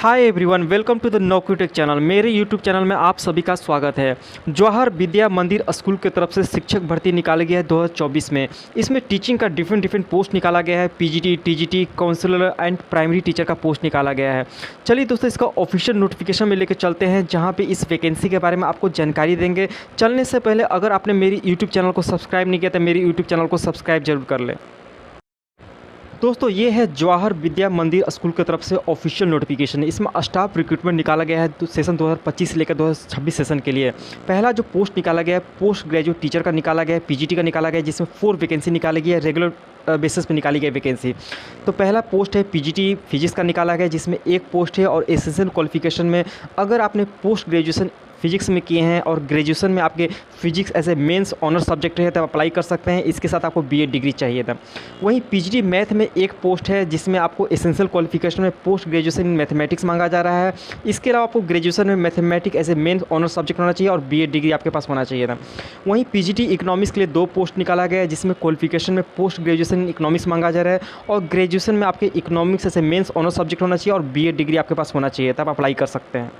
Hi everyone, welcome to the नौक्यूटेक channel. मेरे YouTube channel में आप सभी का स्वागत है। जवाहर विद्या मंदिर स्कूल की तरफ से शिक्षक भर्ती निकाला गया है 2024 में। इसमें टीचिंग का डिफरेंट पोस्ट निकाला गया है। PGT, TGT, counsellor and primary teacher का पोस्ट निकाला गया है। चलिए दोस्तों, इसका ऑफिशियल नोटिफिकेशन में लेकर चलते हैं, जहाँ पर इस वैकेंसी के बारे में आपको जानकारी देंगे। चलने से पहले अगर आपने मेरी यूट्यूब चैनल को सब्सक्राइब नहीं किया तो मेरी यूट्यूब चैनल को सब्सक्राइब जरूर कर लें। दोस्तों, ये है जवाहर विद्या मंदिर स्कूल की तरफ से ऑफिशियल नोटिफिकेशन। इसमें स्टाफ रिक्रूटमेंट निकाला गया है सेशन 2025 से लेकर 2026 सेशन के लिए। पहला जो पोस्ट निकाला गया है पोस्ट ग्रेजुएट टीचर का निकाला गया है, पीजीटी का निकाला गया है, जिसमें 4 वैकेंसी निकाली गई है। रेगुलर बेसिस पे निकाली गई वैकेंसी। तो पहला पोस्ट है पीजीटी फिजिक्स का निकाला गया है, जिसमें एक पोस्ट है। और एसेंशियल क्वालिफिकेशन में अगर आपने पोस्ट ग्रेजुएशन फिजिक्स में किए हैं और ग्रेजुएशन में आपके physics as a mains honour subject है तो अप्लाई कर सकते हैं। इसके साथ आपको बीएड डिग्री चाहिए था। वहीं पीजीटी मैथ में एक पोस्ट है, जिसमें आपको एसेंशियल क्वालिफिकेशन में पोस्ट ग्रेजुएशन इन मैथमेटिक्स मांगा जा रहा है। इसके अलावा आपको ग्रेजुएशन में mathematics as a mains honour subject होना चाहिए और बीएड डिग्री आपके पास होना चाहिए था। वहीं पीजीटी इकोनॉमिक्स के लिए 2 पोस्ट निकाला गया है, जिसमें क्वालिफिकेशन में पोस्ट ग्रेजुएशन इकोनॉमिक्स मांगा जा रहा है और ग्रेजुएशन में आपके economics as a mains honour subject होना चाहिए और बीएड डिग्री आपके पास होना चाहिए, तब अप्लाई कर सकते हैं।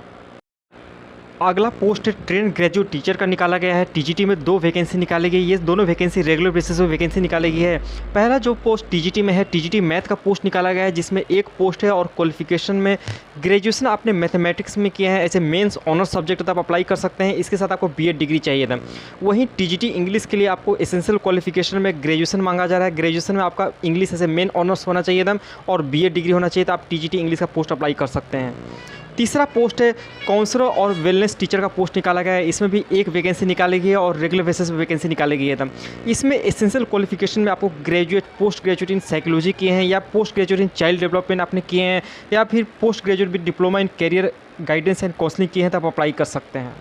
अगला पोस्ट ट्रेन ग्रेजुएट टीचर का निकाला गया है। टीजीटी में 2 वैकेंसी निकाली गई। ये दोनों वैकेंसी रेगुलर बेसिस पे वैकेंसी निकाली गई है। पहला जो पोस्ट टीजीटी में है, टीजीटी मैथ का पोस्ट निकाला गया है, जिसमें एक पोस्ट है और क्वालिफिकेशन में ग्रेजुएशन आपने मैथमेटिक्स में किया है ऐसे मेंस ऑनर सब्जेक्ट तब अप्लाई कर सकते हैं। इसके साथ आपको बीएड डिग्री चाहिए था। वहीं टीजीटी इंग्लिश के लिए आपको एसेंशियल क्वालिफिकेशन में ग्रेजुएशन मांगा जा रहा है। ग्रेजुएशन में आपका इंग्लिश ऐसे मेन ऑनर्स होना चाहिए था और बीएड डिग्री होना चाहिए था। आप टीजीटी इंग्लिश का पोस्ट अप्लाई कर सकते हैं। तीसरा पोस्ट है काउंसलर और वेलनेस टीचर का पोस्ट निकाला गया है। इसमें भी एक वैकेंसी निकाली गई है और रेगुलर बेसिस पे वैकेंसी निकाली गई है था। इसमें एसेंशियल क्वालिफिकेशन में आपको graduate post graduate in psychology किए हैं या post graduate in child development आपने किए हैं या फिर post graduate with diploma in career guidance and counselling किए हैं, तब आप अप्लाई कर सकते हैं।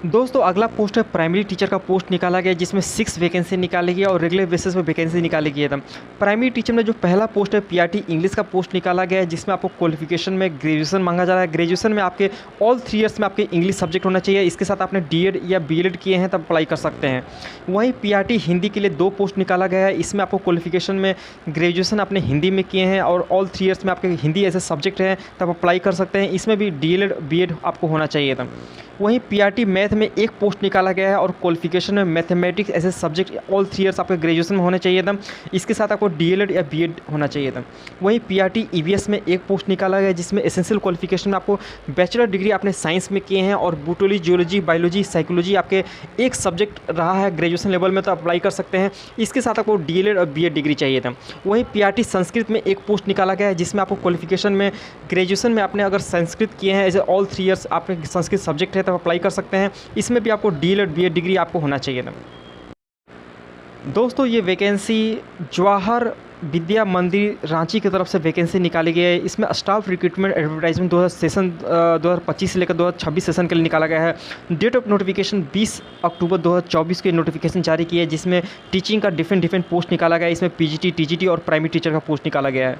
दोस्तों, अगला पोस्ट है प्राइमरी टीचर का पोस्ट निकाला गया, जिसमें 6 वैकेंसी निकाली गई और रेगुलर बेसिस पे वैकेंसी निकाली गई था। प्राइमरी टीचर में जो पहला पोस्ट है पीआरटी इंग्लिश का पोस्ट निकाला गया है, जिसमें आपको क्वालिफिकेशन में ग्रेजुएशन मांगा जा रहा है। ग्रेजुएशन में आपके ऑल 3 ईयर्स में आपके इंग्लिश सब्जेक्ट होना चाहिए। इसके साथ आपने डीएड या बीएड किए हैं तब अप्लाई कर सकते हैं। वहीं पीआरटी हिंदी के लिए 2 पोस्ट निकाला गया है। इसमें आपको क्वालिफिकेशन में ग्रेजुएशन आपने हिंदी में किए हैं और ऑल 3 ईयर्स में आपके हिंदी ऐसे सब्जेक्ट है तब अप्लाई कर सकते हैं। इसमें भी डीएड बीएड आपको होना चाहिए था। वहीं पीआरटी मैथ में एक पोस्ट निकाला गया है और क्वालिफिकेशन में मैथमेटिक्स ऐसे सब्जेक्ट ऑल 3 ईयर्स आपके ग्रेजुएशन में होने चाहिए था। इसके साथ आपको डीएलएड या बीएड होना चाहिए था। वहीं पीआरटी ईवीएस में एक पोस्ट निकाला गया है, जिसमें एसेंशियल क्वालिफिकेशन में आपको बैचलर डिग्री आपने साइंस में किए हैं और बॉटनी, जियोलॉजी, बायोलॉजी, साइकोलॉजी आपके एक सब्जेक्ट रहा है ग्रेजुएशन लेवल में, तो अप्लाई कर सकते हैं। इसके साथ आपको डीएलएड और बीएड डिग्री चाहिए था। वहीं पीआरटी संस्कृत में एक पोस्ट निकाला गया है, जिसमें आपको क्वालिफिकेशन में ग्रेजुएशन में आपने अगर संस्कृत किए हैं एज ए ऑल 3 ईयर्स आपके संस्कृत सब्जेक्ट है तब अप्लाई कर सकते हैं। इसमें भी आपको डीएलएड बीएड डिग्री आपको होना चाहिए था। दोस्तों, ये वैकेंसी जवाहर विद्या मंदिर रांची की तरफ से वैकेंसी निकाली गई है। इसमें स्टाफ रिक्रूटमेंट एडवर्टाइजमेंट 2025 से लेकर 2026 सेशन के लिए निकाला गया है। डेट ऑफ नोटिफिकेशन 20 अक्टूबर 2024 के नोटिफिकेशन जारी की है, जिसमें टीचिंग का डिफरेंट पोस्ट निकाला गया है। इसमें पीजीटी, टीजीटी और प्राइमरी टीचर का पोस्ट निकाला गया है।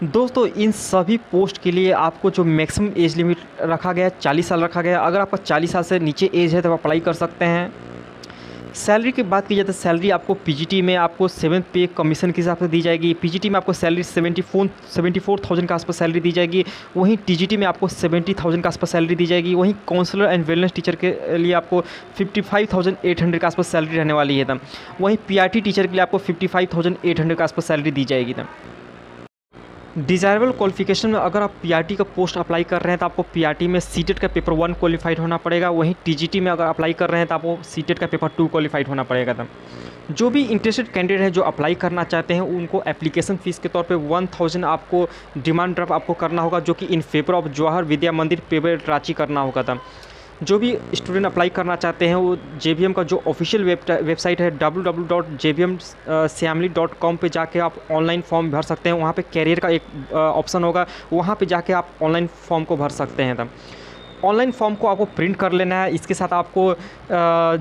दोस्तों, इन सभी पोस्ट के लिए आपको जो मैक्सिमम एज लिमिट रखा गया है 40 साल रखा गया है। अगर आपका 40 साल से नीचे एज है तो आप अप्लाई कर सकते हैं। सैलरी की बात की जाए तो सैलरी आपको पीजीटी में आपको 7th पे कमीशन के हिसाब से दी जाएगी। पीजीटी में आपको सैलरी 74,000 के आसपास सैलरी दी जाएगी। वहीं टीजीटी में आपको 70,000 के आसपास सैलरी दी जाएगी। वहीं काउंसलर एंड वेलनेस टीचर के लिए आपको 55,800 के आसपास सैलरी रहने वाली है था। वहीं पीआरटी टीचर के लिए आपको 55,800 के आसपास सैलरी दी जाएगी था। डिज़ायरेबल क्वालिफिकेशन में अगर आप पीआरटी का पोस्ट अप्लाई कर रहे हैं तो आपको पीआरटी में सीटेट का पेपर 1 क्वालिफाइड होना पड़ेगा। वहीं टीजीटी में अगर अप्लाई कर रहे हैं तो आपको सीटेट का पेपर 2 क्वालिफाइड होना पड़ेगा था। जो भी इंटरेस्टेड कैंडिडेट हैं जो अप्लाई करना चाहते हैं, उनको एप्लीकेशन फ़ीस के तौर पे 1000 आपको डिमांड ड्राफ्ट आपको करना होगा, जो कि इन फेवर ऑफ जवाहर विद्या मंदिर पेपर रांची करना होगा था। जो भी स्टूडेंट अप्लाई करना चाहते हैं वो जेबीएम का जो ऑफिशियल वेबसाइट है www.jbmshamli.com पे जाके आप ऑनलाइन फॉर्म भर सकते हैं। वहाँ पे कैरियर का एक ऑप्शन होगा, वहाँ पे जाके आप ऑनलाइन फॉर्म को भर सकते हैं। तब ऑनलाइन फॉर्म को आपको प्रिंट कर लेना है। इसके साथ आपको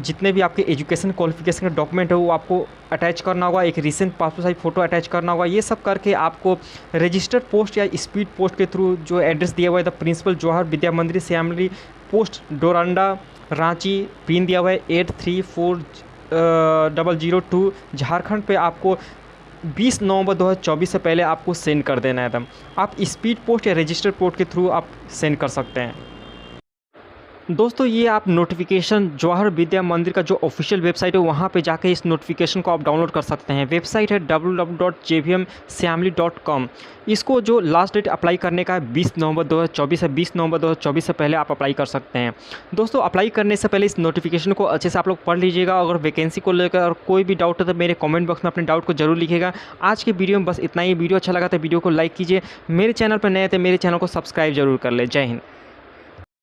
जितने भी आपके एजुकेशन क्वालिफिकेशन के डॉक्यूमेंट है वो आपको अटैच करना होगा। एक recent passport size photo attach करना होगा। ये सब करके आपको रजिस्टर्ड पोस्ट या स्पीड पोस्ट के थ्रू जो एड्रेस दिया हुआ है द प्रिंसिपल जवाहर विद्या मंदिर श्यामली पोस्ट डोरंडा रांची, पिन दिया हुआ है 834002 झारखंड पे आपको 20 नवंबर 2024 से पहले आपको सेंड कर देना है एकदम। आप स्पीड पोस्ट या रजिस्टर्ड पोस्ट के थ्रू आप सेंड कर सकते हैं। दोस्तों ये आप नोटिफिकेशन जवाहर विद्या मंदिर का जो ऑफिशियल वेबसाइट है वहाँ पे जाके इस नोटिफिकेशन को आप डाउनलोड कर सकते हैं। वेबसाइट है www.jvmshamli.com। इसको जो लास्ट डेट अप्लाई करने का है 20 नवंबर 2024 है। 20 नवंबर 2024 से पहले आप अप्लाई कर सकते हैं। दोस्तों अप्लाई करने से पहले इस नोटिफिकेशन को अच्छे से आप लोग पढ़ लीजिएगा। अगर वैकेंसी को लेकर और कोई भी डाउट है तो मेरे कमेंट बॉक्स में अपने डाउट को जरूर लिखिएगा। आज के वीडियो में बस इतना ही। वीडियो अच्छा लगा तो वीडियो को लाइक कीजिए। मेरे चैनल पर नए थे मेरे चैनल को सब्सक्राइब जरूर कर ले। जय हिंद।